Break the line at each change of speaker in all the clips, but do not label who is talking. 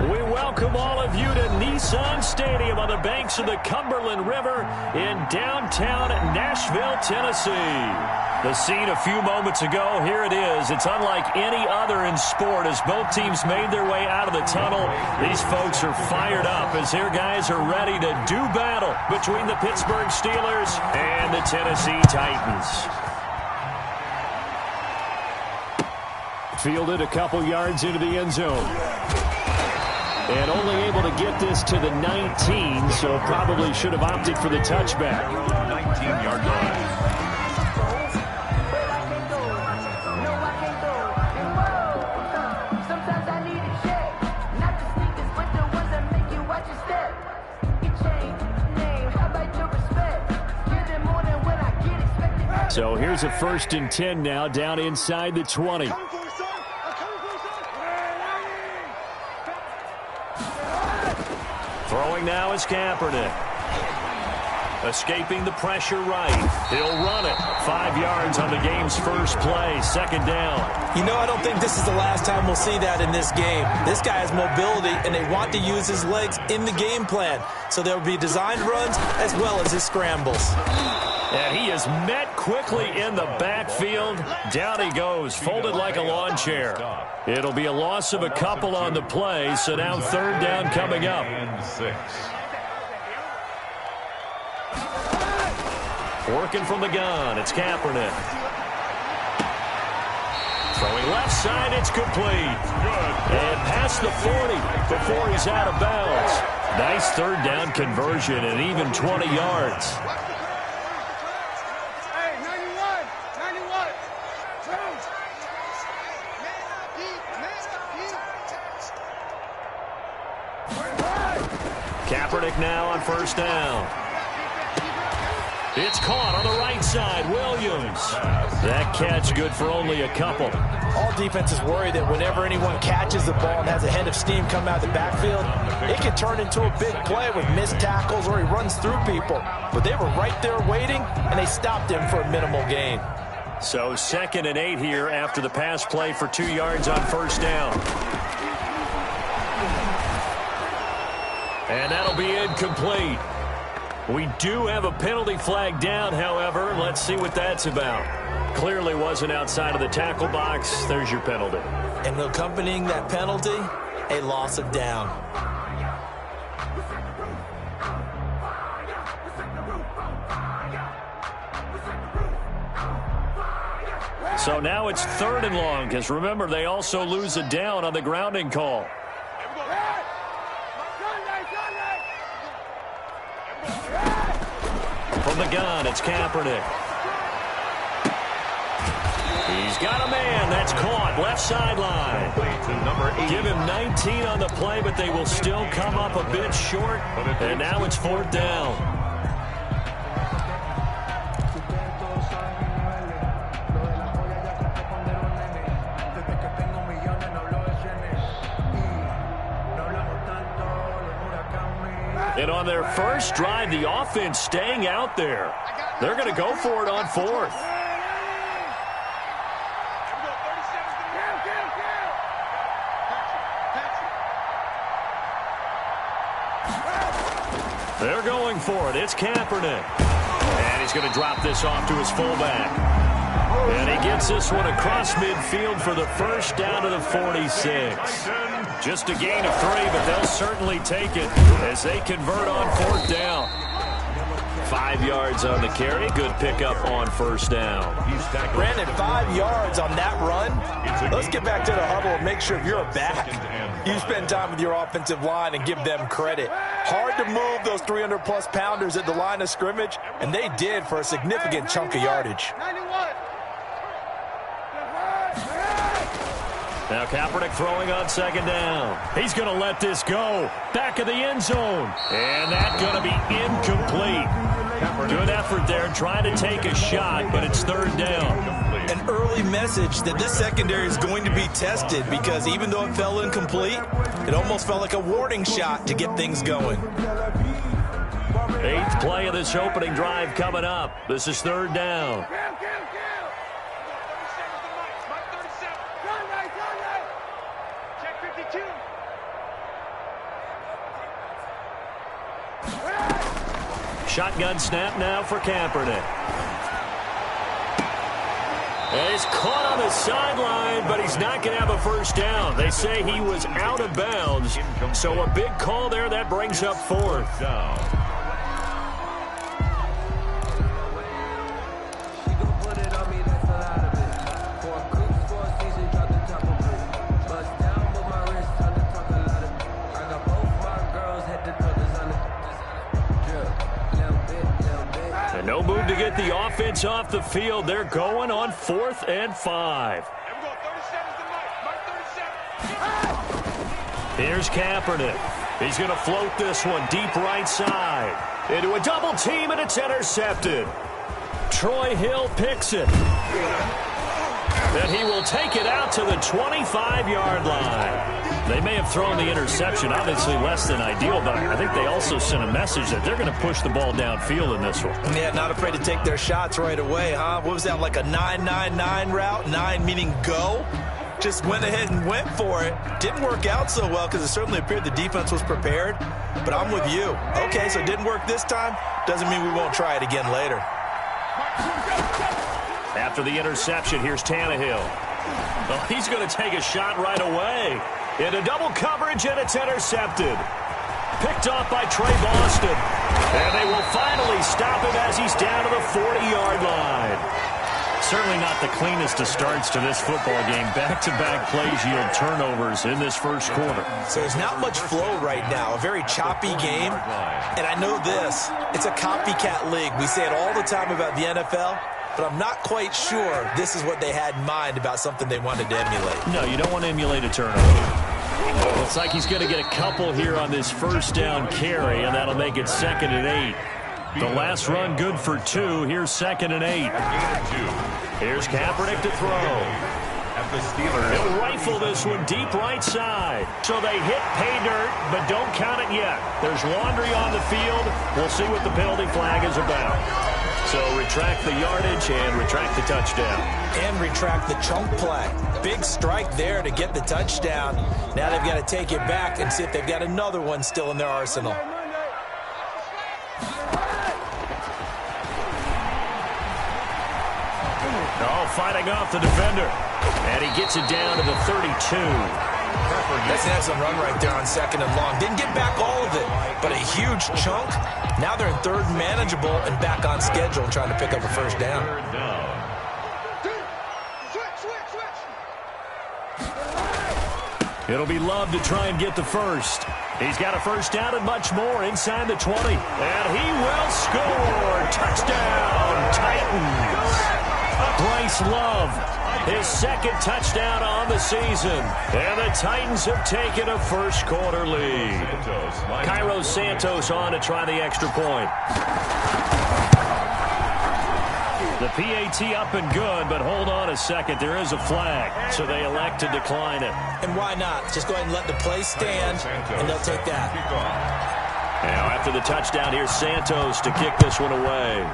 We welcome all of you to Nissan Stadium on the banks of the Cumberland River in downtown Nashville, Tennessee. The scene a few moments ago, here it is. It's unlike any other in sport as both teams made their way out of the tunnel. These folks are fired up as their guys are ready to do battle between the Pittsburgh Steelers and the Tennessee Titans. Fielded a couple yards into the end zone. And only able to get this to the 19, so probably should have opted for the touchback.
19-yard line.
So here's a 1st and 10 now, down inside the 20. Throwing now is Kaepernick. Escaping the pressure right. He'll run it. 5 yards on the game's first play. 2nd down.
You know, I don't think this is the last time we'll see that in this game. This guy has mobility, and they want to use his legs in the game plan. So there will be designed runs as well as his scrambles.
And he is met quickly in the backfield. Down he goes, folded like a lawn chair. It'll be a loss of a couple on the play, so now 3rd down coming up. Working from the gun, it's Kaepernick. Throwing left side, it's complete. And past the 40 before he's out of bounds. Nice 3rd down conversion and even 20 yards. Kaepernick now on 1st down. It's caught on the right side. Williams. That catch good for only a couple.
All defenses worry that whenever anyone catches the ball and has a head of steam come out of the backfield, it can turn into a big play with missed tackles or he runs through people. But they were right there waiting, and they stopped him for a minimal gain.
So 2nd and 8 here after the pass play for 2 yards on 1st down. And that'll be incomplete. We do have a penalty flag down, however. Let's see what that's about. Clearly wasn't outside of the tackle box. There's your penalty.
And accompanying that penalty, a loss of down.
So now it's 3rd and long, because remember, they also lose a down on the grounding call. From the gun, it's Kaepernick. He's got a man. That's caught. Left sideline. Give him 19 on the play, but they will still come up a bit short. And now it's 4th down. And on their first drive, the offense staying out there. They're going to go for it on 4th. They're going for it. It's Kaepernick. And he's going to drop this off to his fullback. And he gets this one across midfield for the 1st down to the 46. Just a gain of 3, but they'll certainly take it as they convert on 4th down. 5 yards on the carry. Good pickup on 1st down.
Brandon, 5 yards on that run. Let's get back to the huddle and make sure you're back. You spend time with your offensive line and give them credit. Hard to move those 300-plus pounders at the line of scrimmage, and they did for a significant chunk of yardage.
Now Kaepernick throwing on 2nd down. He's going to let this go. Back of the end zone. And that's going to be incomplete. Good effort there trying to take a shot, but it's 3rd down.
An early message that this secondary is going to be tested because even though it fell incomplete, it almost felt like a warning shot to get things going.
8th play of this opening drive coming up. This is 3rd down. Shotgun snap now for Kaepernick. And he's caught on the sideline, but he's not going to have a first down. They say he was out of bounds. So a big call there. That brings up fourth. No move to get the offense off the field. They're going on 4th and 5. Here's Kaepernick. He's going to float this one deep right side. Into a double team, and it's intercepted. Troy Hill picks it. And he will take it out to the 25-yard line. They may have thrown the interception, obviously less than ideal, but I think they also sent a message that they're going to push the ball downfield in this one.
Yeah, not afraid to take their shots right away, huh? What was that, like a 9-9-9 route? 9 meaning go? Just went ahead and went for it. Didn't work out so well because it certainly appeared the defense was prepared, but I'm with you. Okay, so it didn't work this time. Doesn't mean we won't try it again later.
After the interception, here's Tannehill. Oh, he's going to take a shot right away. Into double coverage, and it's intercepted. Picked off by Trey Boston. And they will finally stop him as he's down to the 40-yard line. Certainly not the cleanest of starts to this football game. Back-to-back plays yield turnovers in this first quarter.
So there's not much flow right now. A very choppy game. And I know this. It's a copycat league. We say it all the time about the NFL. But I'm not quite sure this is what they had in mind about something they wanted to emulate.
No, you don't want to emulate a turnover. Looks like he's going to get a couple here on this first down carry, and that'll make it 2nd and 8. The last run good for 2. Here's 2nd and 8. Here's Kaepernick to throw. He'll rifle this one deep right side. So they hit pay dirt, but don't count it yet. There's laundry on the field. We'll see what the penalty flag is about. So retract the yardage and retract the touchdown.
And retract the chunk play. Big strike there to get the touchdown. Now they've got to take it back and see if they've got another one still in their arsenal.
Oh, fighting off the defender. And he gets it down to the 32.
That's an excellent run right there on 2nd and long. Didn't get back all of it, but a huge chunk. Now they're in 3rd and manageable and back on schedule trying to pick up a first down.
It'll be Love to try and get the first. He's got a first down and much more inside the 20. And he will score. Touchdown, Titans. Bryce Love, his 2nd touchdown on the season. And the Titans have taken a first quarter lead. Cairo Santos on to try the extra point. The PAT up and good, but hold on a second. There is a flag, so they elect to decline it.
And why not? Just go ahead and let the play stand, and they'll take that.
Now after the touchdown, here's Santos to kick this one away.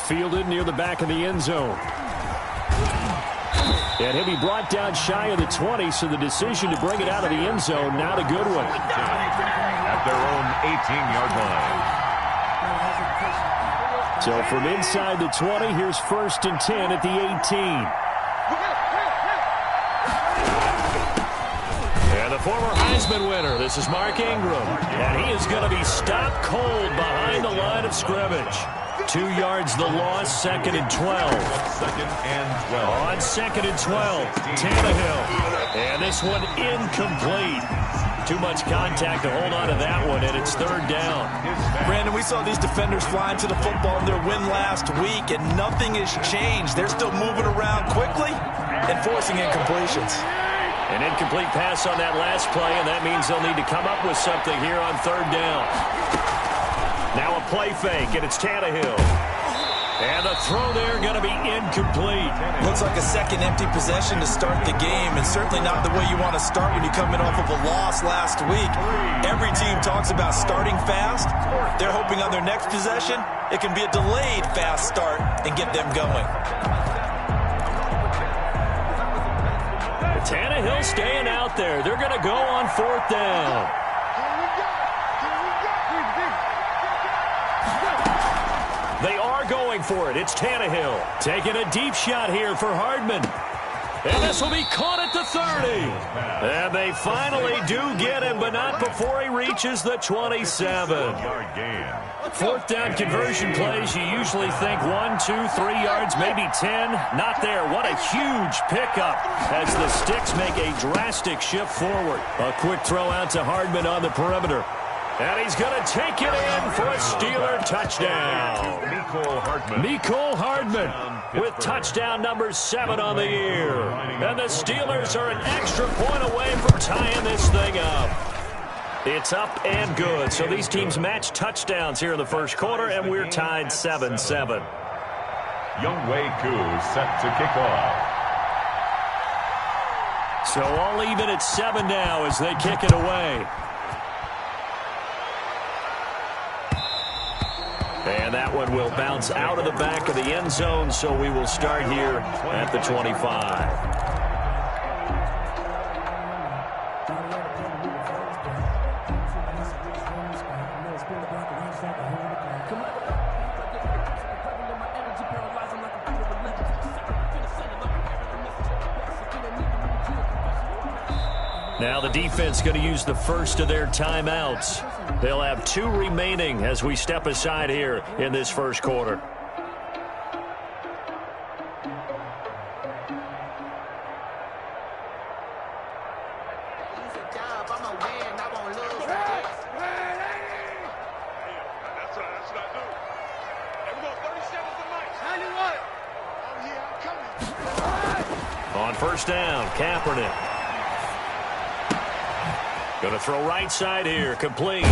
Fielded near the back of the end zone. And he'll be brought down shy of the 20, so the decision to bring it out of the end zone, not a good one.
At their own 18-yard line.
So from inside the 20, here's 1st and 10 at the 18. And the former Heisman winner, this is Mark Ingram. And he is going to be stopped cold behind the line of scrimmage. 2 yards the loss, 2nd and 12.
2nd and 12.
On 2nd and 12, Tannehill. And this one incomplete. Too much contact to hold on to that one, and it's 3rd down.
Brandon, we saw these defenders flying to the football in their win last week, and nothing has changed. They're still moving around quickly and forcing incompletions.
An incomplete pass on that last play, and that means they'll need to come up with something here on 3rd down. Now a play fake, and it's Tannehill. And the throw there going to be incomplete.
Looks like a second empty possession to start the game, and certainly not the way you want to start when you come in off of a loss last week. Every team talks about starting fast. They're hoping on their next possession, it can be a delayed fast start and get them going.
Tannehill staying out there. They're going to go on 4th down. going for it. It's Tannehill taking a deep shot here for Hardman. And this will be caught at the 30. And they finally do get him, but not before he reaches the 27. Fourth down conversion plays, you usually think 1, 2, 3 yards, maybe 10. Not there. What a huge pickup as the Sticks make a drastic shift forward. A quick throw out to Hardman on the perimeter. And he's going to take it in for a Steeler touchdown. Mecole Hardman with touchdown number 7 on the year. And the Steelers are an extra point away from tying this thing up. It's up and good. So these teams match touchdowns here in the first quarter, and we're tied 7-7.
Younghoe Koo set to kick off.
So all even at 7 now as they kick it away. And that one will bounce out of the back of the end zone, so we will start here at the 25. Now the defense going to use the first of their timeouts. They'll have 2 remaining as we step aside here in this first quarter. On first down, Kaepernick. Going to throw right side here, complete.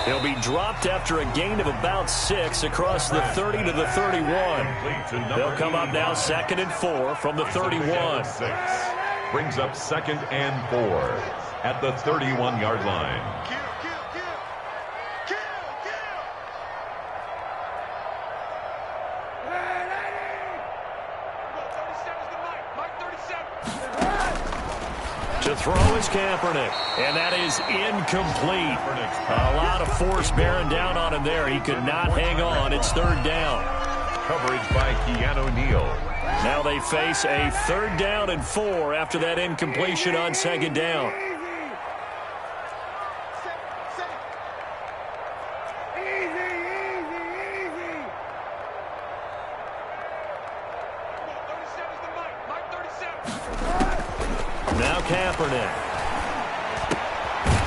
He'll be dropped after a gain of about 6 across the 30 to the 31. They'll come up now 2nd and 4 from the 31.
Brings up 2nd and 4 at the 31-yard line.
To throw is Kaepernick, and that is incomplete. A lot of force bearing down on him there. He could not hang on. It's 3rd down.
Coverage by Keanu Neal.
Now they face a 3rd down and 4 after that incompletion on 2nd down. Now Kaepernick.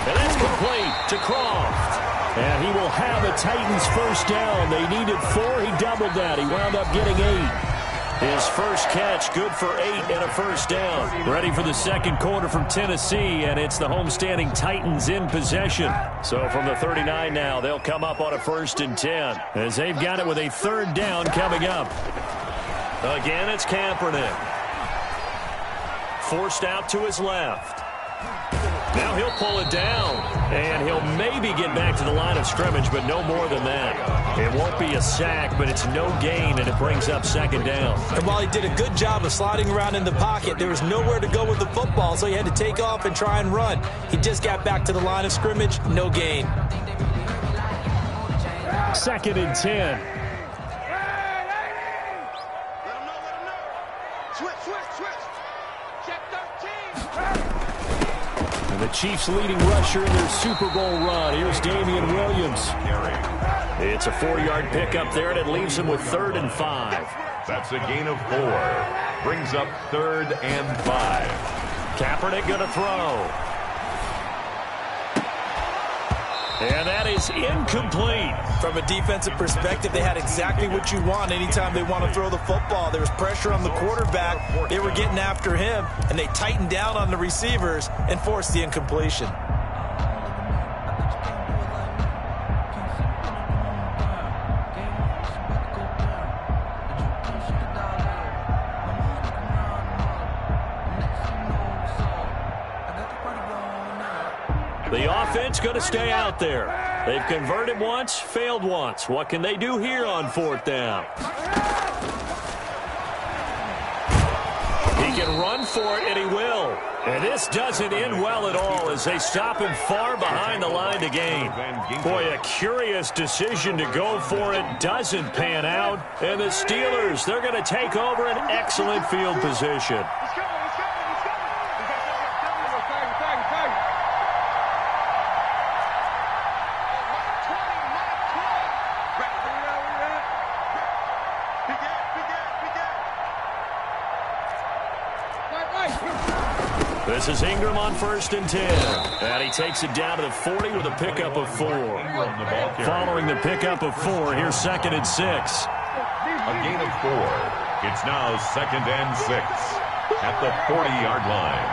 And that's complete to Croft. And he will have a Titans first down. They needed 4. He doubled that. He wound up getting 8. His first catch, good for 8 and a first down. Ready for the second quarter from Tennessee, and it's the homestanding Titans in possession. So from the 39 now, they'll come up on a 1st and 10 as they've got it with a 3rd down coming up. Again, it's Kaepernick. Forced out to his left. Now he'll pull it down, and he'll maybe get back to the line of scrimmage, but no more than that. It won't be a sack, but it's no gain, and it brings up 2nd down.
And while he did a good job of sliding around in the pocket, there was nowhere to go with the football, so he had to take off and try and run. He just got back to the line of scrimmage, no gain.
2nd and 10. The Chiefs' leading rusher in their Super Bowl run. Here's Damian Williams. It's a 4-yard pickup there, and it leaves him with 3rd and 5.
That's a gain of 4. Brings up 3rd and 5.
Kaepernick going to throw. And that is incomplete.
From a defensive perspective, they had exactly what you want anytime they want to throw the football. There was pressure on the quarterback. They were getting after him, and they tightened down on the receivers and forced the incompletion.
The offense going to stay out there. They've converted once, failed once. What can they do here on 4th down? He can run for it, and he will. And this doesn't end well at all as they stop him far behind the line to gain. Boy, a curious decision to go for it doesn't pan out. And the Steelers, they're going to take over an excellent field position. This is Ingram on 1st and 10. And he takes it down to the 40 with a pickup of 4. Following the pickup of 4, here's 2nd and 6.
A gain of 4. It's now 2nd and 6 at the 40-yard line.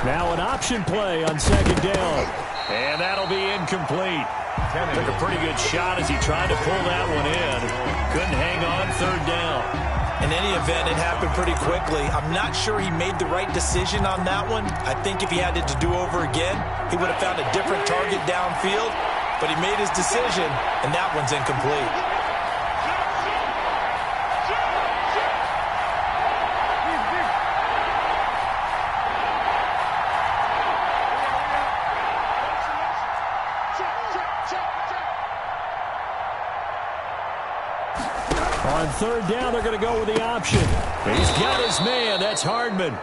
Now an option play on 2nd down. And that'll be incomplete. Took a pretty good shot as he tried to pull that one in. Couldn't hang on 3rd down.
In any event, it happened pretty quickly. I'm not sure he made the right decision on that one. I think if he had it to do over again, he would have found a different target downfield. But he made his decision, and that one's incomplete.
On 3rd down, they're going to go with the option. He's got his man. That's Hardman.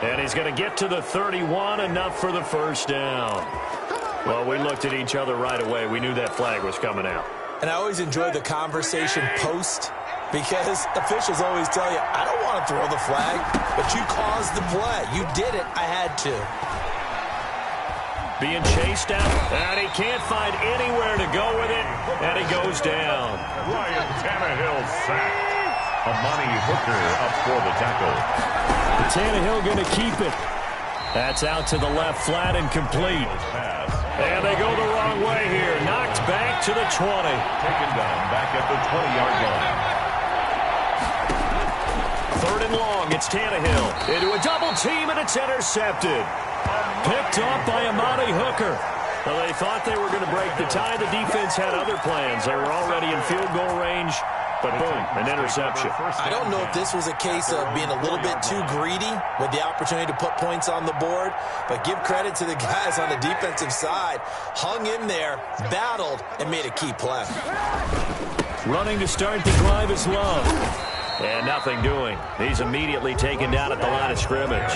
And he's going to get to the 31, enough for the 1st down. Well, we looked at each other right away. We knew that flag was coming out.
And I always enjoy the conversation post because officials always tell you, I don't want to throw the flag, but you caused the play. You did it. I had to.
Being chased out, and he can't find anywhere to go with it, and he goes down.
Ryan Tannehill sacked. Amani Hooker up for the tackle.
Tannehill going to keep it. That's out to the left, flat and complete. And they go the wrong way here. Knocked back to the 20.
Taken down back at the 20-yard line.
3rd and long, it's Tannehill. Into a double team, and it's intercepted. Picked off by Amani Hooker. Well, they thought they were going to break the tie. The defense had other plans. They were already in field goal range, but boom, an interception.
I don't know if this was a case of being a little bit too greedy with the opportunity to put points on the board, but give credit to the guys on the defensive side. Hung in there, battled, and made a key play.
Running to start the drive is Love. And nothing doing. He's immediately taken down at the line of scrimmage.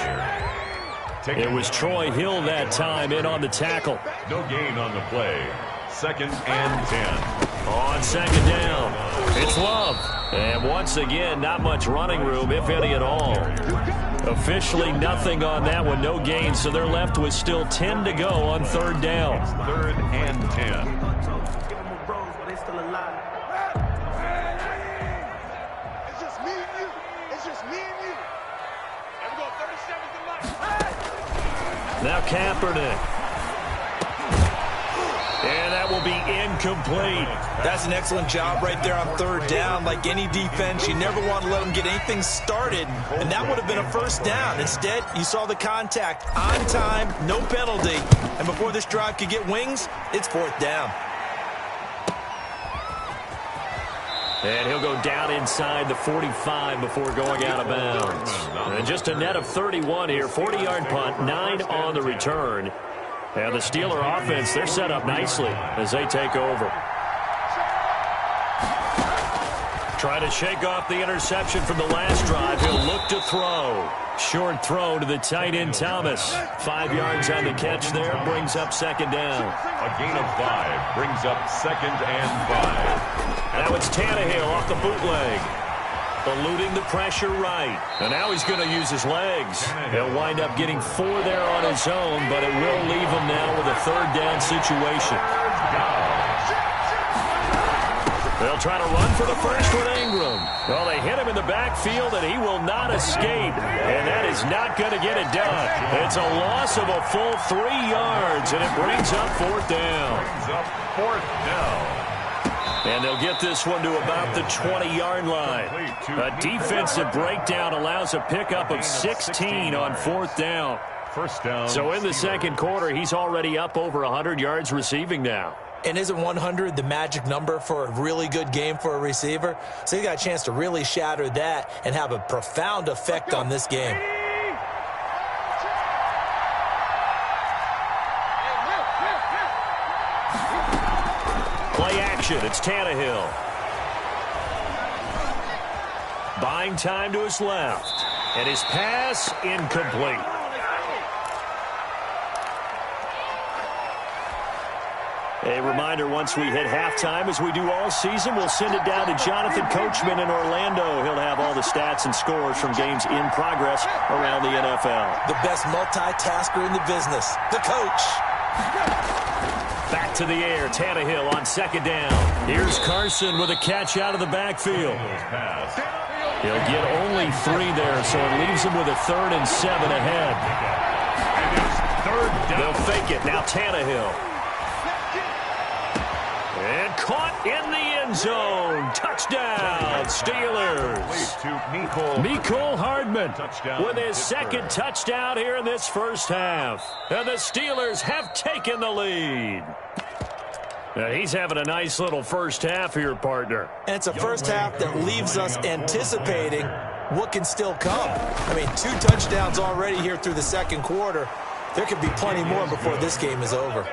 It was Troy Hill that time in on the tackle.
No gain on the play. 2nd and 10.
On 2nd down, it's Love. And once again, not much running room, if any at all. Officially nothing on that one, no gain, so they're left with still 10 to go on 3rd down.
3rd and 10.
Now Kaepernick. And that will be incomplete.
That's an excellent job right there on 3rd down. Like any defense, you never want to let them get anything started, and that would have been a 1st down. Instead, you saw the contact on time, no penalty, and before this drive could get wings, it's 4th down.
And he'll go down inside the 45 before going out of bounds. And just a net of 31 here. 40-yard punt, 9 on the return. And the Steeler offense, they're set up nicely as they take over. Trying to shake off the interception from the last drive. He'll look to throw. Short throw to the tight end, Thomas. 5 yards on the catch there. Brings up 2nd down.
A gain of 5 brings up 2nd and 5.
Now it's Tannehill off the bootleg. Eluding the pressure right. And now he's going to use his legs. He'll wind up getting 4 there on his own, but it will leave him now with a 3rd down situation. They'll try to run for the first with Ingram. Well, they hit him in the backfield, and he will not escape. And that is not going to get it done. It's a loss of a full 3 yards, and it brings up 4th down.
Brings up 4th down.
And they'll get this one to about the 20-yard line. A defensive breakdown allows a pickup of 16 on 4th down.
First down.
So in the second quarter, he's already up over 100 yards receiving now.
And isn't 100 the magic number for a really good game for a receiver? So he got a chance to really shatter that and have a profound effect on this game.
Play action. It's Tannehill. Buying time to his left. And his pass incomplete. A reminder, once we hit halftime, as we do all season, we'll send it down to Jonathan Coachman in Orlando. He'll have all the stats and scores from games in progress around the NFL.
The best multitasker in the business, the coach.
Back to the air, Tannehill on second down. Here's Carson with a catch out of the backfield. He'll get only 3 there, so it leaves him with a 3rd and 7 ahead. They'll fake it. Now Tannehill. And caught in the end zone. Touchdown, Steelers. Mecole Hardman with his second touchdown here in this first half. And the Steelers have taken the lead. Now he's having a nice little first half here, partner.
And it's a first half that leaves us anticipating what can still come. I mean, 2 touchdowns already here through the second quarter. There could be plenty more before this game is over.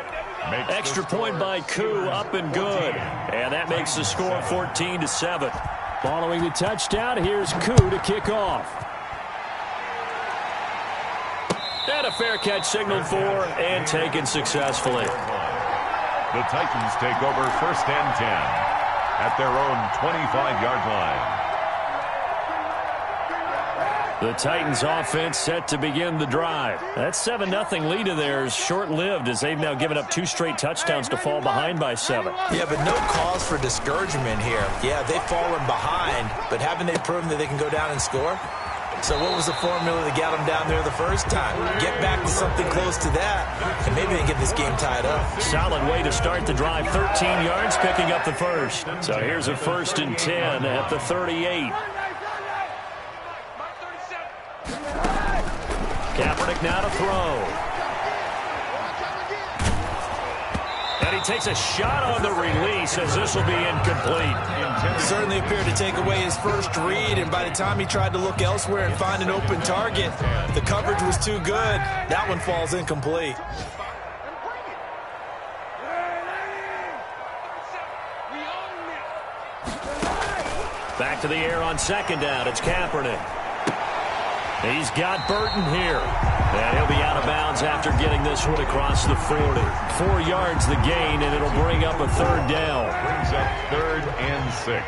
Extra point by Koo, up and good. And that makes the score 14-7. Following the touchdown, here's Koo to kick off. And a fair catch signaled for and taken successfully.
The Titans take over 1st and 10 at their own 25-yard line.
The Titans offense set to begin the drive. That 7-0 lead of theirs short-lived as they've now given up 2 straight touchdowns to fall behind by 7.
Yeah, but no cause for discouragement here. Yeah, they've fallen behind, but haven't they proven that they can go down and score? So what was the formula that got them down there the first time? Get back to something close to that, and maybe they get this game tied up.
Solid way to start the drive. 13 yards, picking up the first. So here's a 1st and 10 at the 38. Kaepernick now to throw. And he takes a shot on the release as this will be incomplete.
Certainly appeared to take away his first read, and by the time he tried to look elsewhere and find an open target, the coverage was too good. That one falls incomplete.
Back to the air on second down. It's Kaepernick. He's got Burton here. And he'll be out of bounds after getting this one across the 40. 4 yards the gain, and it'll bring up a 3rd down.
Brings up 3rd and 6.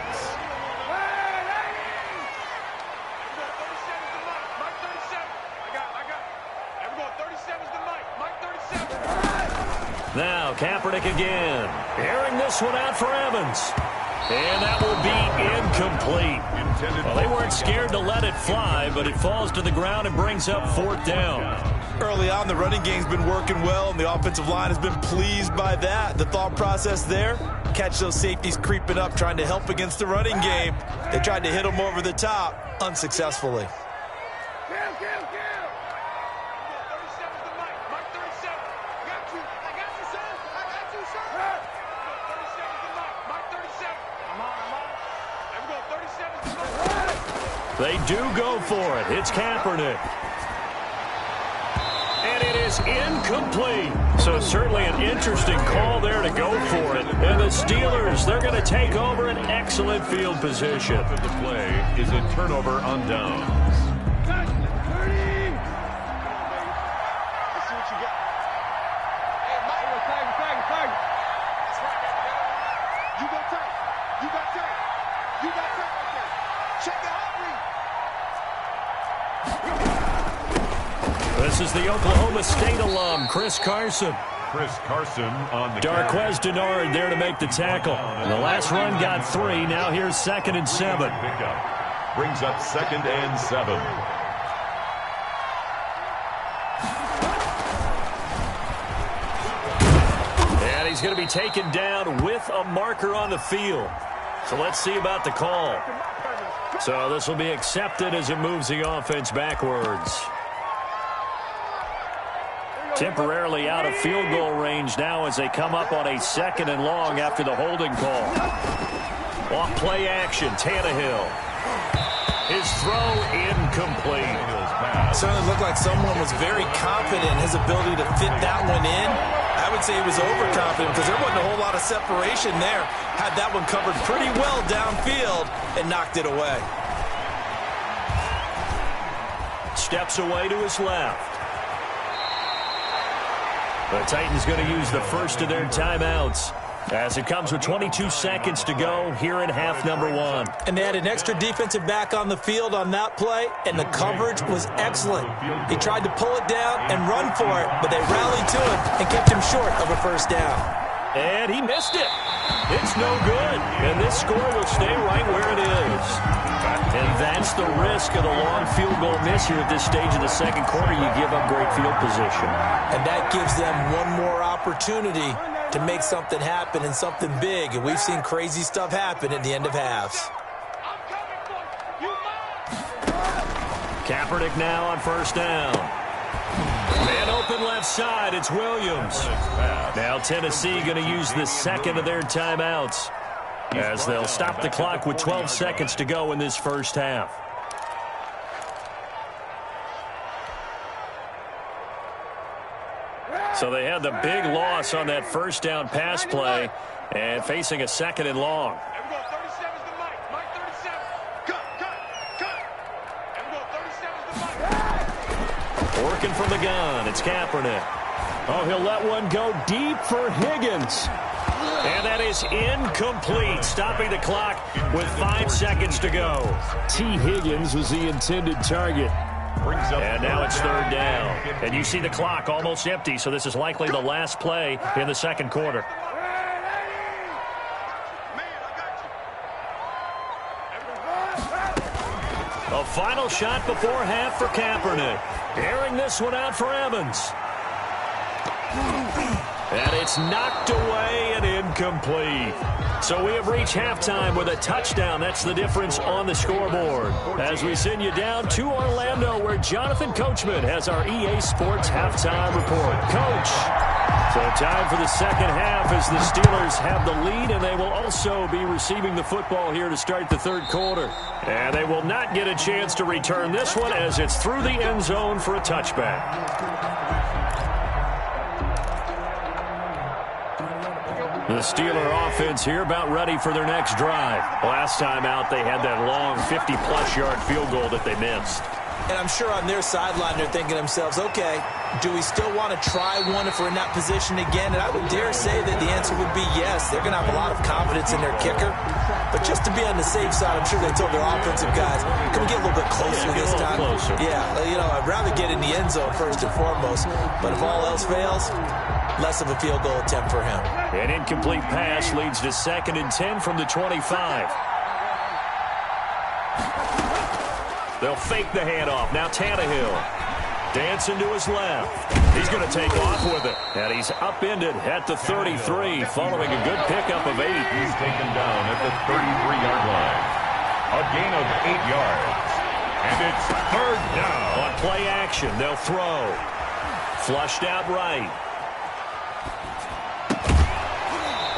Now Kaepernick again. Airing this one out for Evans. And that will be incomplete. Well, they weren't scared to let it fly, but it falls to the ground and brings up 4th down.
Early on, the running game's been working well, and the offensive line has been pleased by that. The thought process there, catch those safeties creeping up, trying to help against the running game. They tried to hit them over the top, unsuccessfully.
They do go for it. It's Kaepernick. And it is incomplete. So certainly an interesting call there to go for it. And the Steelers, they're going to take over an excellent field position.
The play is a turnover on downs.
This is the Oklahoma State alum, Chris Carson.
Chris Carson on the
Darqueze Dennard there to make the tackle. The last run got 3. Now here's 2nd and 7.
Pickup brings up 2nd and 7.
And he's going to be taken down with a marker on the field. So let's see about the call. So this will be accepted as it moves the offense backwards. Temporarily out of field goal range now as they come up on a 2nd and long after the holding call. Off play action, Tannehill. His throw incomplete.
Certainly looked like someone was very confident in his ability to fit that one in. I would say he was overconfident because there wasn't a whole lot of separation there. Had that one covered pretty well downfield and knocked it away.
Steps away to his left. The Titans going to use the first of their timeouts as it comes with 22 seconds to go here in half number 1.
And they had an extra defensive back on the field on that play, and the coverage was excellent. He tried to pull it down and run for it, but they rallied to him and kept him short of a first down.
And he missed it. It's no good. And this score will stay right where it is. And that's the risk of the long field goal miss here at this stage of the second quarter. You give up great field position.
And that gives them one more opportunity to make something happen and something big. And we've seen crazy stuff happen at the end of halves.
Kaepernick now on first down. Man open left side, it's Williams. Now Tennessee going to use the second of their timeouts as they'll stop the clock with 12 seconds to go in this first half. So they had the big loss on that first down pass play and facing a 2nd and long. Working from the gun, it's Kaepernick. Oh, he'll let one go deep for Higgins. And that is incomplete, stopping the clock with 5 seconds to go. T. Higgins was the intended target. And now it's 3rd down. And you see the clock almost empty, so this is likely the last play in the second quarter. A final shot before half for Kaepernick. Airing this one out for Evans. And it's knocked away and incomplete. So we have reached halftime with a touchdown. That's the difference on the scoreboard. As we send you down to Orlando, where Jonathan Coachman has our EA Sports halftime report. Coach, so time for the second half as the Steelers have the lead, and they will also be receiving the football here to start the third quarter. And they will not get a chance to return this one as it's through the end zone for a touchback. The Steeler offense here about ready for their next drive. Last time out, they had that long 50-plus yard field goal that they missed.
And I'm sure on their sideline they're thinking to themselves, okay, do we still want to try one if we're in that position again? And I would dare say that the answer would be yes. They're going to have a lot of confidence in their kicker. But just to be on the safe side, I'm sure they told their offensive guys, can we get a little bit closer this time?
Closer.
Yeah, you know, I'd rather get in the end zone first and foremost. But if all else fails, less of a field goal attempt for him.
An incomplete pass leads to 2nd and 10 from the 25. They'll fake the handoff. Now Tannehill dancing to his left. He's going to take off with it. And he's upended at the 33 following a good pickup of 8.
He's taken down at the 33-yard line. A gain of 8 yards. And it's 3rd down.
On play action, they'll throw. Flushed out right.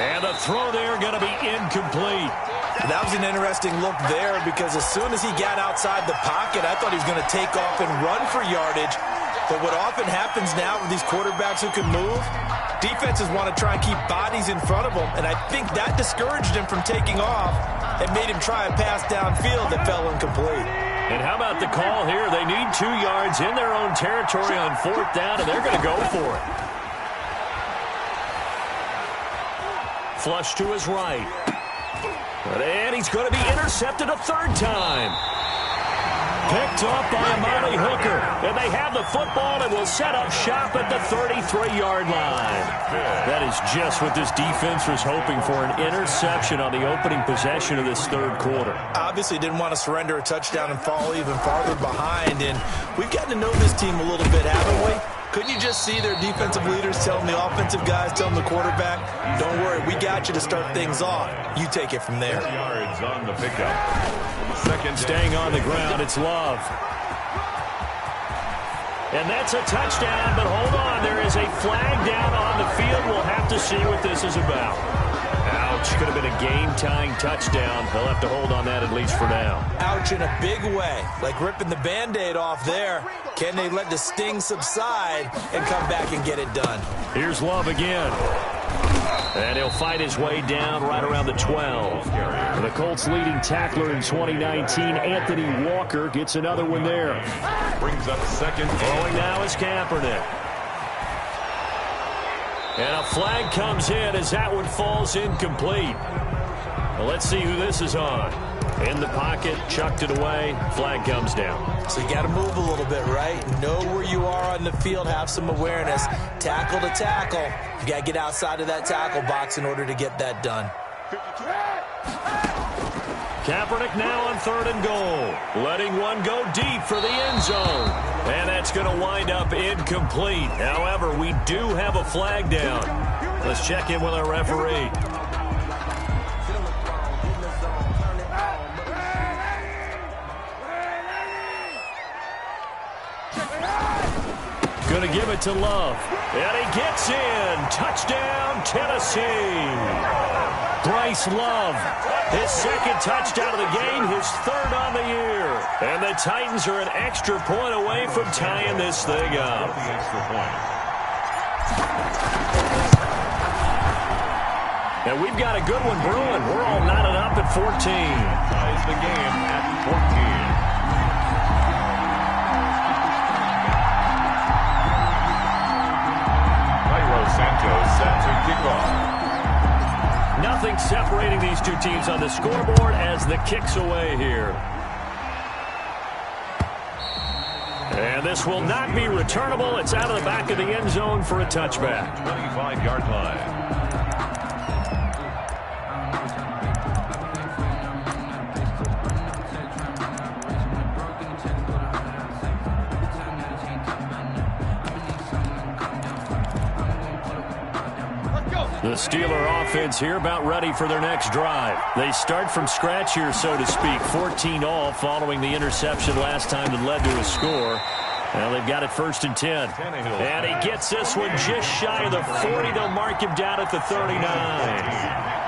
And the throw there going to be incomplete.
That was an interesting look there because as soon as he got outside the pocket, I thought he was going to take off and run for yardage. But what often happens now with these quarterbacks who can move, defenses want to try and keep bodies in front of them. And I think that discouraged him from taking off and made him try a pass downfield that fell incomplete.
And how about the call here? They need 2 yards in their own territory on 4th down, and they're going to go for it. Flush to his right. And he's going to be intercepted a 3rd time. Picked up by Amani Hooker. And they have the football and will set up shop at the 33-yard line. That is just what this defense was hoping for, an interception on the opening possession of this third quarter.
Obviously didn't want to surrender a touchdown and fall even farther behind. And we've gotten to know this team a little bit, haven't we? Couldn't you just see their defensive leaders telling the offensive guys, telling the quarterback, don't worry, we got you to start things off. You take it from there.
Yards on the pickup.
Staying on the ground, it's Love. And that's a touchdown, but hold on. There is a flag down on the field. We'll have to see what this is about. Ouch. Could have been a game-tying touchdown. They'll have to hold on that at least for now.
Ouch in a big way. Like ripping the Band-Aid off there. Can they let the sting subside and come back and get it done?
Here's Love again. And he'll fight his way down right around the 12. The Colts' leading tackler in 2019, Anthony Walker, gets another one there.
Brings up second.
Throwing now is Kaepernick. And a flag comes in as that one falls incomplete. Well, let's see who this is on. In the pocket, chucked it away, flag comes down.
So you got to move a little bit, right? Know where you are on the field, have some awareness. Tackle to tackle. You got to get outside of that tackle box in order to get that done.
Kaepernick now on 3rd and goal. Letting one go deep for the end zone. And that's going to wind up incomplete. However, we do have a flag down. Let's check in with our referee. Going to give it to Love. And he gets in. Touchdown, Tennessee. Bryce Love, his 2nd touchdown of the game, his 3rd on the year. And the Titans are an extra point away from tying this thing up. And we've got a good one brewing. We're all knotted up at 14.
Ties the game at 14. Santos set to kick off.
Nothing separating these two teams on the scoreboard as the kick's away here. And this will not be returnable. It's out of the back of the end zone for a touchback.
25-yard line.
The Steeler offense here about ready for their next drive. They start from scratch here, so to speak. 14-all following the interception last time that led to a score. Well, they've got it 1st and 10. And he gets this one just shy of the 40. They'll mark him down at the 39.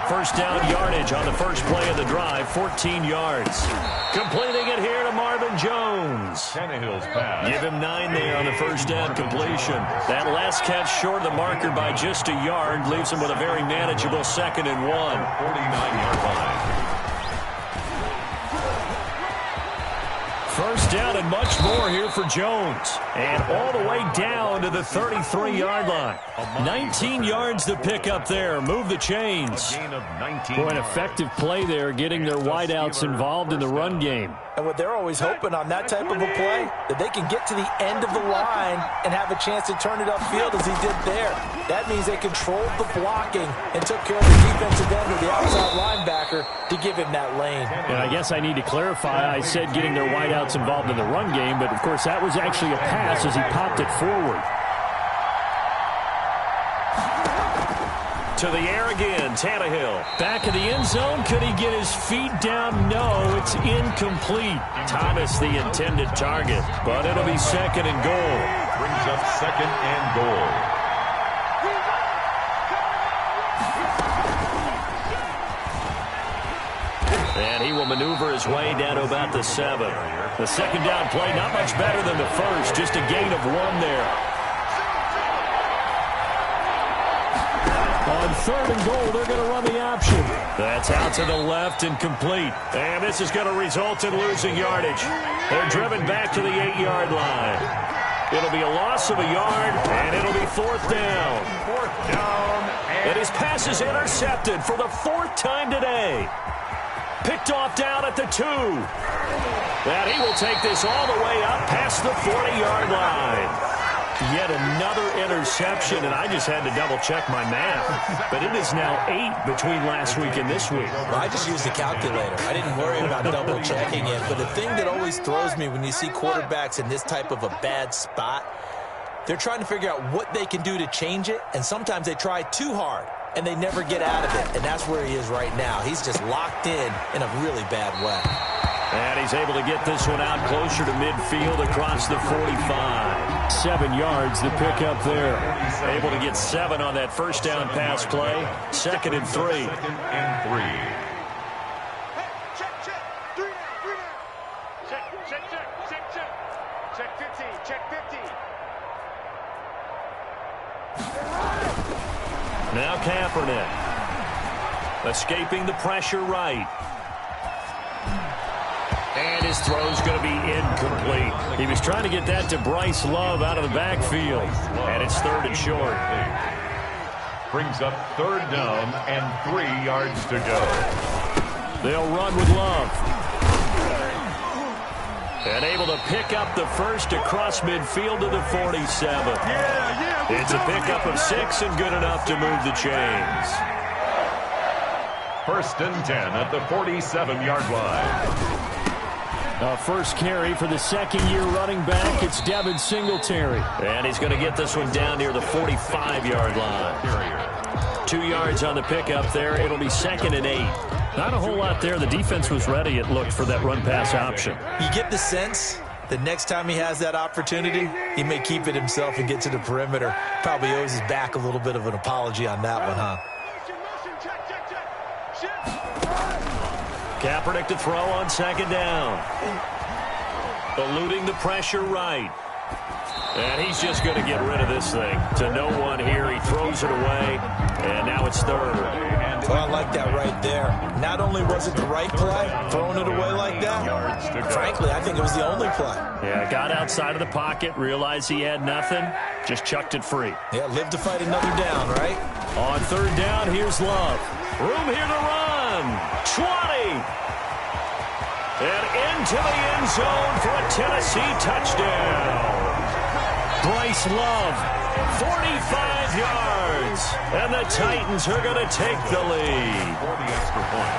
First down yardage on the first play of the drive, 14 yards. Completing it here to Marvin Jones.
Tannehill's pass.
Give him 9 there on the first down completion. That last catch short of the marker by just a yard leaves him with a very manageable 2nd and 1.
49-yard line.
First down and much more here for Jones. And all the way down to the 33-yard line. 19 yards to pick up there. Move the chains.
A gain of 19
For an effective play there, getting their wideouts involved in the run game.
And what they're always hoping on that type of a play, that they can get to the end of the line and have a chance to turn it upfield as he did there. That means they controlled the blocking and took care of the defensive end or the outside linebacker to give him that lane.
And I guess I need to clarify, I said getting their wideouts involved in the run game, but of course that was actually a pass as he popped it forward. To the air again, Tannehill. Back of the end zone, could he get his feet down? No, it's incomplete. Thomas the intended target, but it'll be 2nd and goal.
Brings up 2nd and goal.
And he will maneuver his way down to about the 7. The 2nd down play, not much better than the first, just a gain of 1 there. On 3rd and goal, they're going to run the option. That's out to the left and complete. And this is going to result in losing yardage. They're driven back to the 8-yard line. It'll be a loss of a yard, and it'll be 4th down.
4th down.
And his pass is intercepted for the 4th time today. Picked off down at the 2. And he will take this all the way up past the 40-yard line. Yet another interception, and I just had to double-check my math. But it is now 8 between last week and this week.
Well, I just used the calculator. I didn't worry about double-checking it. But the thing that always throws me when you see quarterbacks in this type of a bad spot, they're trying to figure out what they can do to change it, and sometimes they try too hard, and they never get out of it. And that's where he is right now. He's just locked in a really bad way.
And he's able to get this one out closer to midfield across the 45. 7 yards, the pickup there. Able to get 7 on that first down pass play. 2nd and 3.
2nd and 3.
Now Kaepernick. Escaping the pressure right. And his throw's going to be incomplete. He was trying to get that to Bryce Love out of the backfield. And it's 3rd and short.
Brings up 3rd down and 3 yards to go.
They'll run with Love. And able to pick up the first across midfield to the 47. It's a pickup of 6 and good enough to move the chains.
1st and 10 at the 47-yard line.
First carry for the second-year running back. It's Devin Singletary. And he's going to get this one down near the 45-yard line. 2 yards on the pickup there. It'll be 2nd and 8. Not a whole lot there. The defense was ready, it looked, for that run-pass option.
You get the sense that next time he has that opportunity, he may keep it himself and get to the perimeter. Probably owes his back a little bit of an apology on that one, huh?
Kaepernick to throw on 2nd down. Eluding the pressure right. And he's just going to get rid of this thing. To no one here. He throws it away. And now it's 3rd.
Well, I like that right there. Not only was it the right play, throwing it away like that, frankly, I think it was the only play.
Yeah, got outside of the pocket, realized he had nothing, just chucked it free.
Yeah, live to fight another down, right?
On 3rd down, here's Love. Room here to run. 20. And into the end zone for a Tennessee touchdown. Bryce Love, 45 yards. And the Titans are going to take the lead.
For the extra point.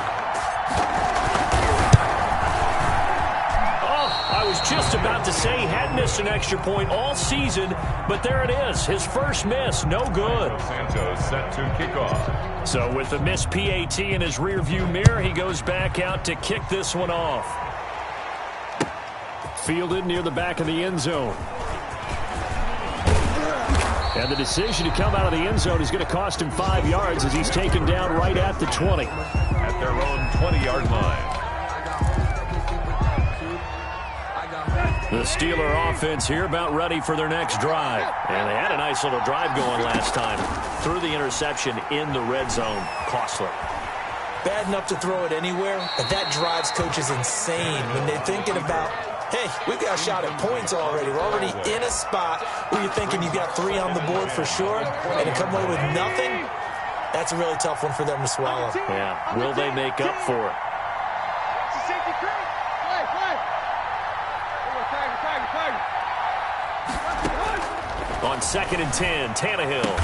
I was just about to say he had missed an extra point all season, but there it is. His first miss, no good.
Santos set to kick off.
So with the missed PAT in his rearview mirror, he goes back out to kick this one off. Fielded near the back of the end zone. And the decision to come out of the end zone is going to cost him 5 yards as he's taken down right at the 20.
At their own 20-yard line.
The Steeler offense here about ready for their next drive. And they had a nice little drive going last time. Threw the interception in the red zone. Costly.
Bad enough to throw it anywhere, but that drives coaches insane when they're thinking about, hey, we've got a shot at points already. We're already in a spot where you're thinking you've got 3 on the board for sure, and to come away with nothing, that's a really tough one for them to swallow.
Yeah, will they make up for it? On 2nd and 10, Tannehill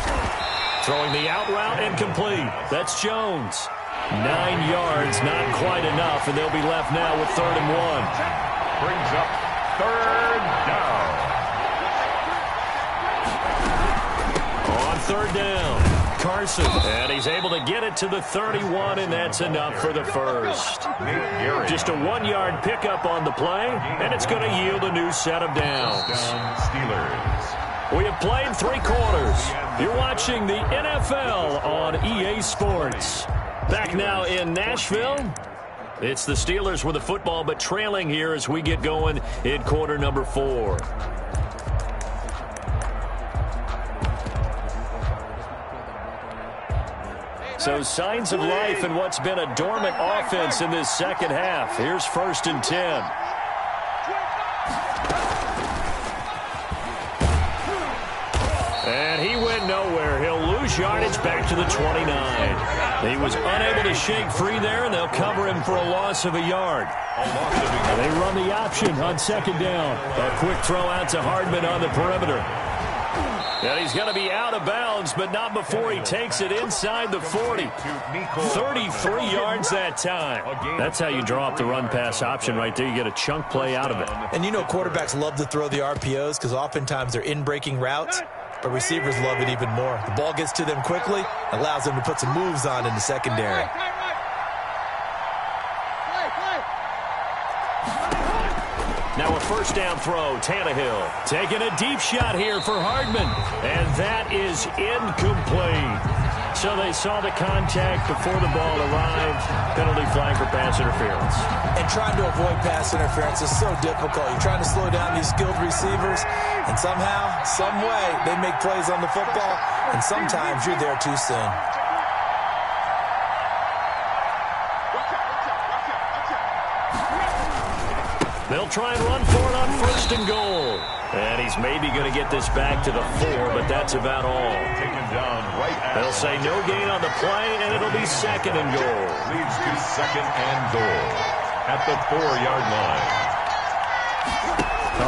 throwing the out route incomplete. That's Jones. 9 yards, not quite enough, and they'll be left now with 3rd and 1.
Brings up 3rd down.
On 3rd down, Carson. And he's able to get it to the 31, and that's enough for the first. Just a 1-yard pickup on the play, and it's going to yield a new set of downs.
Steelers.
We have played 3 quarters. You're watching the NFL on EA Sports. Back now in Nashville. It's the Steelers with the football, but trailing here as we get going in quarter number 4. So signs of life in what's been a dormant offense in this second half. Here's 1st and 10. And he went nowhere. He'll lose yardage back to the 29. He was unable to shake free there, and they'll cover him for a loss of a yard. They run the option on 2nd down. A quick throw out to Hardman on the perimeter. And he's going to be out of bounds, but not before he takes it inside the 40. 33 yards that time. That's how you draw up the run-pass option right there. You get a chunk play out of it.
And you know quarterbacks love to throw the RPOs because oftentimes they're in-breaking routes, but receivers love it even more. The ball gets to them quickly, allows them to put some moves on in the secondary.
Now a first down throw. Tannehill taking a deep shot here for Hardman. And that is incomplete. So they saw the contact before the ball arrived. Penalty flag for pass interference.
And trying to avoid pass interference is so difficult. You're trying to slow down these skilled receivers, and somehow, some way, they make plays on the football, and sometimes you're there too soon.
They'll try and run for it on first and goal. And he's maybe going to get this back to the 4, but that's about all.
Taken down right at
They'll say no gain on the play, and it'll be second and goal.
leads to second and goal at the 4-yard line.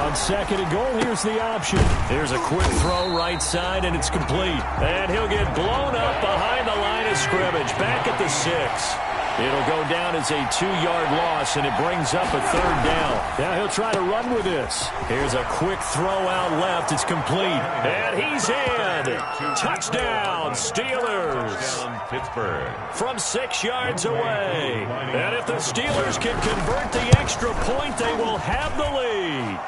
On second and goal, here's the option. Here's a quick throw right side, and it's complete. And he'll get blown up behind the line of scrimmage, back at the 6. It'll go down as a 2-yard loss, and it brings up a third down. Now he'll try to run with this. Here's a quick throw out left. It's complete. And he's in. Touchdown, Steelers.
Touchdown, Pittsburgh.
From 6 yards away. And if the Steelers can convert the extra point, they will have the lead.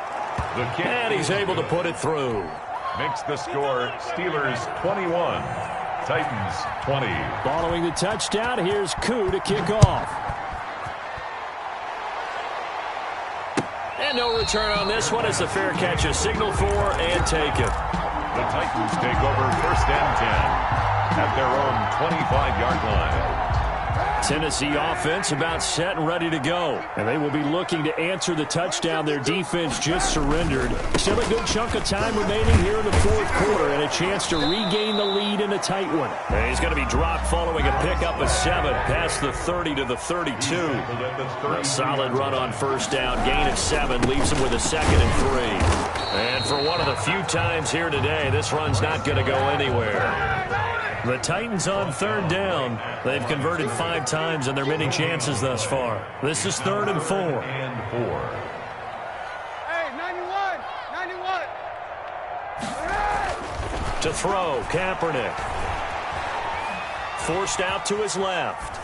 And he's able to put it through.
Makes the score Steelers 21. Titans 20.
Following the touchdown, here's Koo to kick off. And no return on this one as the fair catch is signaled for and taken.
The Titans take over first and 10 at their own 25-yard line.
Tennessee offense about set and ready to go. And they will be looking to answer the touchdown their defense just surrendered. Still a good chunk of time remaining here in the fourth quarter and a chance to regain the lead in a tight one. And he's going to be dropped following a pickup of 7 past the 30 to the 32. A solid run on first down. Gain of 7 leaves him with a second and 3. And for one of the few times here today, this run's not going to go anywhere. The Titans on third down. They've converted 5 times in their many chances thus far. This is 3rd and 4.
Hey, 91.
To throw, Kaepernick. Forced out to his left.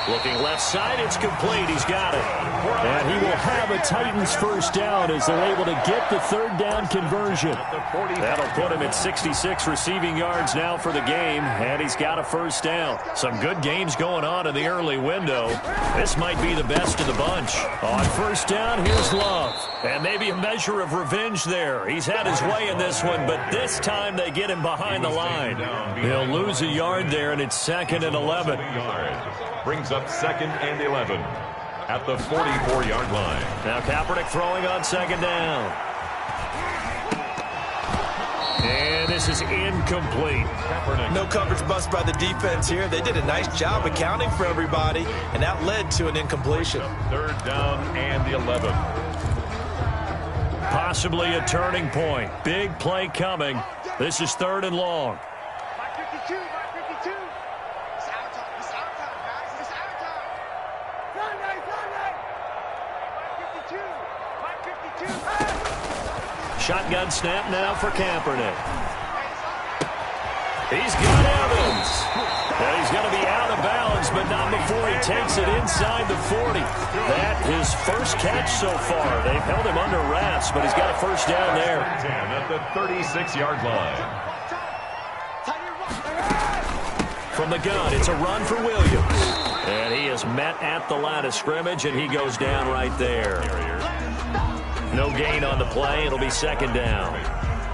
Looking left side, it's complete. He's got it. And he will have a Titans first down as they're able to get the third down conversion. That'll put him at 66 receiving yards now for the game, and he's got a first down. Some good games going on in the early window. This might be the best of the bunch. On first down, here's Love. And maybe a measure of revenge there. He's had his way in this one, but this time they get him behind the line. He'll lose a yard there, and it's 2nd and 11.
Brings up 2nd and 11 at the 44-yard line.
Now Kaepernick throwing on second down. And this is incomplete.
Kaepernick.
No coverage bust by the defense here. They did a nice job accounting for everybody, and that led to an incompletion.
3rd down and 11.
Possibly a turning point. Big play coming. This is 3rd and long.
Mike 52. It's our time. Guys. It's our time. Sunday. Mike 52.
Shotgun snap now for Kaepernick. He's got Evans. Now he's going to be out of bounds, but not before he takes it inside the 40. That his first catch so far. They've held him under wraps, but he's got a first down there.
10 at the 36-yard line.
From the gun, it's a run for Williams. And he is met at the line of scrimmage, and he goes down right there. No gain on the play. It'll be 2nd down.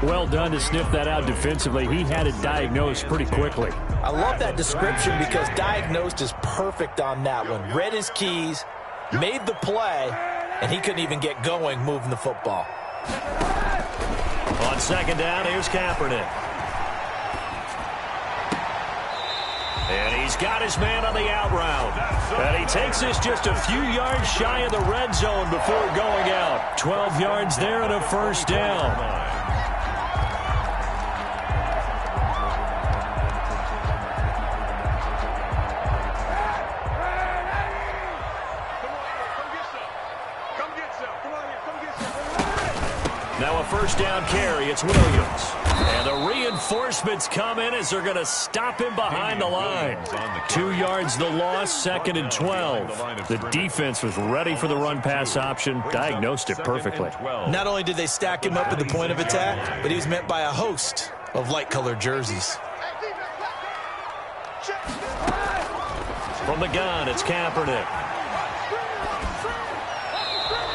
Well done to sniff that out defensively. He had it diagnosed pretty quickly.
I love that description because diagnosed is perfect on that one. Read his keys, made the play, and he couldn't even get going moving the football.
On second down, here's Kaepernick. And he's got his man on the out route. And he takes this just a few yards shy of the red zone before going out. 12 yards there and a first down. Now a first down carry. It's Williams. And the reinforcements come in as they're going to stop him behind the line. 2 yards the loss, 2nd and 12. The defense was ready for the run-pass option, diagnosed it perfectly.
Not only did they stack him up at the point of attack, but he was met by a host of light-colored jerseys.
From the gun, it's Kaepernick.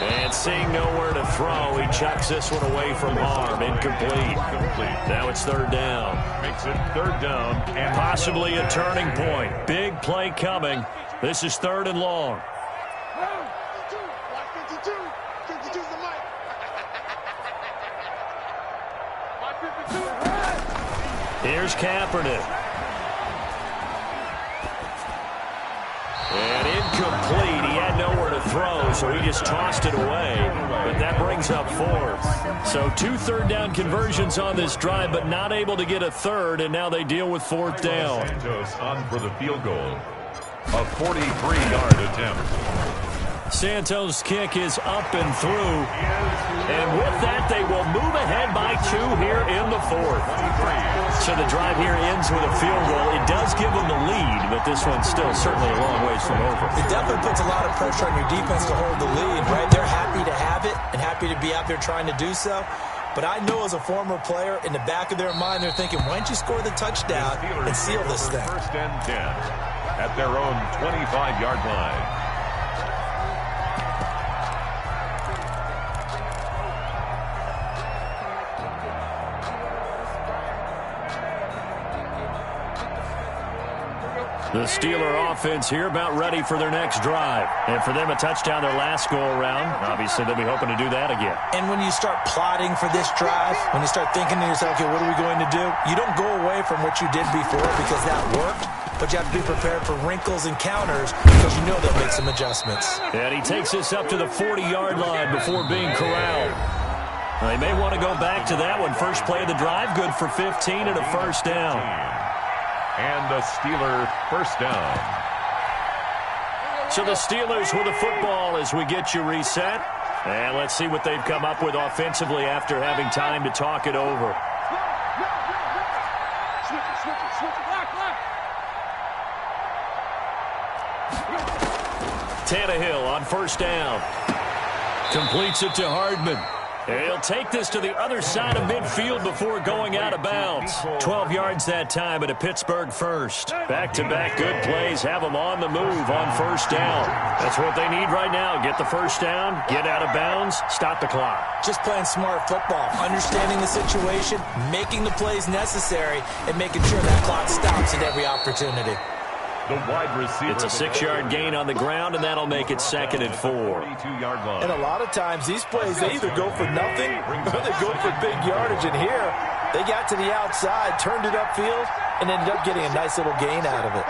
And seeing nowhere to throw, he chucks this one away from harm. Incomplete. Now it's 3rd down.
Makes it 3rd down. And
possibly a turning point. Big play coming. This is 3rd and long.
52. 52's the mic.
Here's Kaepernick. And incomplete. He had nowhere to throw, so he just tossed it away. But that brings up 4th. So 2 third-down conversions on this drive, but not able to get a 3rd, and now they deal with 4th down.
Santos on for the field goal. A 43-yard attempt.
Santos' kick is up and through. And with that, they will move ahead by 2 here in the 4th. So the drive here ends with a field goal. It does give them the lead, but this one's still certainly a long ways from over.
It definitely puts a lot of pressure on your defense to hold the lead, right? They're happy to have it and happy to be out there trying to do so. But I know as a former player, in the back of their mind, they're thinking, why don't you score the touchdown and seal this thing?
1st and 10 at their own 25-yard line.
The Steeler offense here about ready for their next drive. And for them, a touchdown their last go-around. Obviously, they'll be hoping to do that again.
And when you start plotting for this drive, when you start thinking to yourself, okay, what are we going to do? You don't go away from what you did before because that worked, but you have to be prepared for wrinkles and counters because you know they'll make some adjustments.
And he takes this up to the 40-yard line before being corralled. They may want to go back to that one. First play of the drive, good for 15 and a first down.
And the Steeler 1st down.
So the Steelers with the football as we get you reset. And let's see what they've come up with offensively after having time to talk it over. Tannehill on first down. Completes it to Hardman. He'll take this to the other side of midfield before going out of bounds. 12 yards that time at a Pittsburgh first. Back-to-back good plays have them on the move on first down. That's what they need right now. Get the first down, get out of bounds, stop the clock.
Just playing smart football, understanding the situation, making the plays necessary, and making sure that clock stops at every opportunity.
The wide receiver.
It's a 6-yard gain on the ground, and that'll make it 2nd and 4.
42-yard line.
And a lot of times, these plays, they either go for nothing or they go for big yardage. And here, they got to the outside, turned it upfield, and ended up getting a nice little gain out of it.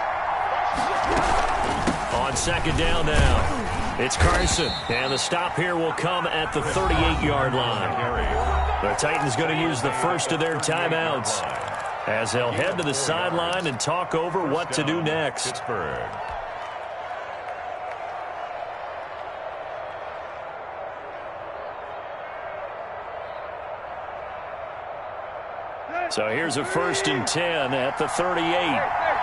On 2nd down now, it's Carson. And the stop here will come at the 38-yard line. The Titans going to use the first of their timeouts as they'll head to the sideline and talk over what to do next.
Pittsburgh.
So here's a 1st and 10 at the 38.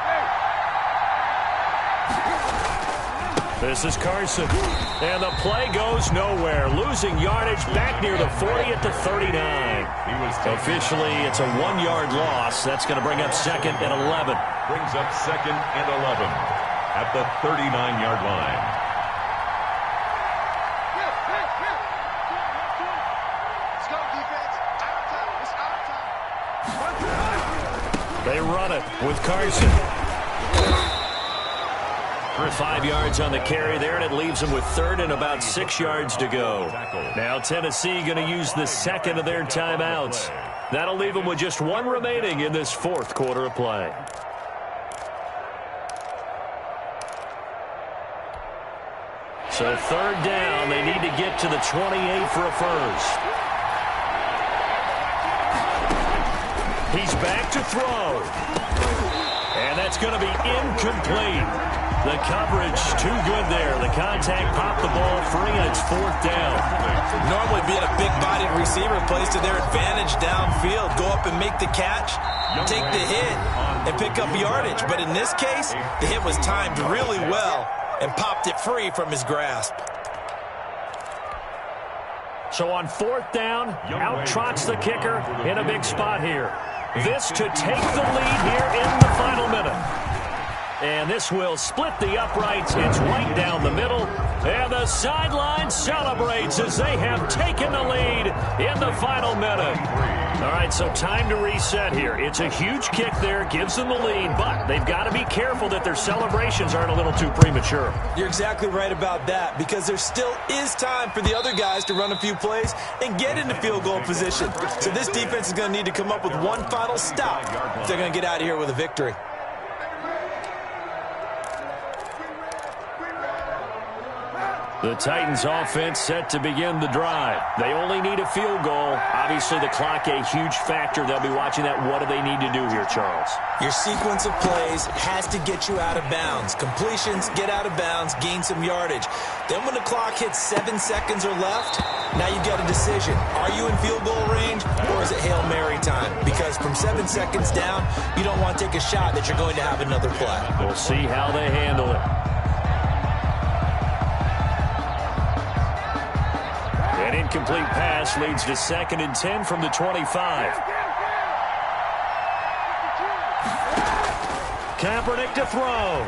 This is Carson. And the play goes nowhere. Losing yardage back near the 40 at the 39. Officially, it's a 1-yard loss. That's going to bring up 2nd and 11.
Brings up 2nd and 11 at the 39-yard line.
Let's go, defense. Out time. It's out time.
They run it with Carson. 5 yards on the carry there, and it leaves them with 3rd and about 6 yards to go. Now Tennessee going to use the 2nd of their timeouts. That'll leave them with just 1 remaining in this 4th quarter of play. So 3rd down, they need to get to the 28 for a first. He's back to throw. And that's going to be incomplete. The coverage too good there. The contact, popped the ball free, and it's 4th down.
Normally being a big-bodied receiver plays to their advantage downfield. Go up and make the catch, take the hit, and pick up yardage. But in this case, the hit was timed really well and popped it free from his grasp.
So on 4th down, out trots the kicker in a big spot here. This to take the lead here in the final minute. And this will split the uprights. It's right down the middle. And the sideline celebrates as they have taken the lead in the final minute. All right, so time to reset here. It's a huge kick there, gives them the lead, but they've got to be careful that their celebrations aren't a little too premature.
You're exactly right about that, because there still is time for the other guys to run a few plays and get into field goal position. So this defense is going to need to come up with one final stop if they're going to get out of here with a victory.
The Titans offense set to begin the drive. They only need a field goal. Obviously, the clock a huge factor. They'll be watching that. What do they need to do here, Charles?
Your sequence of plays has to get you out of bounds. Completions, get out of bounds, gain some yardage. Then when the clock hits 7 seconds or left, now you got a decision. Are you in field goal range, or is it Hail Mary time? Because from 7 seconds down, you don't want to take a shot that you're going to have another play.
We'll see how they handle it. An incomplete pass leads to 2nd and 10 from the 25. Kaepernick to throw.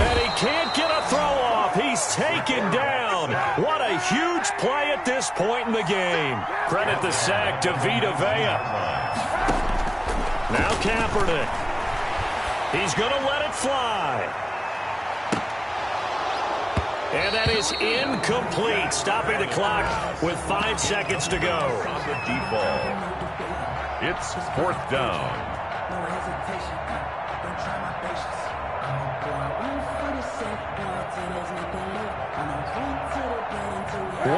And he can't get a throw off. He's taken down. What a huge play at this point in the game. Credit the sack to Vita Vea. Now Kaepernick. He's going to let it fly. And that is incomplete, stopping the clock with 5 seconds to go.
On the deep ball. It's 4th down.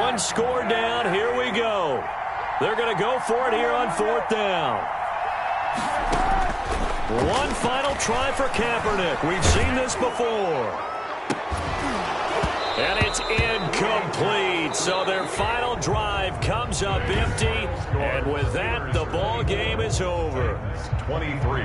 One score down, here we go. They're going to go for it here on 4th down. One final try for Kaepernick. We've seen this before. And it's incomplete. So their final drive comes up empty. And with that, the ball game is over.
23.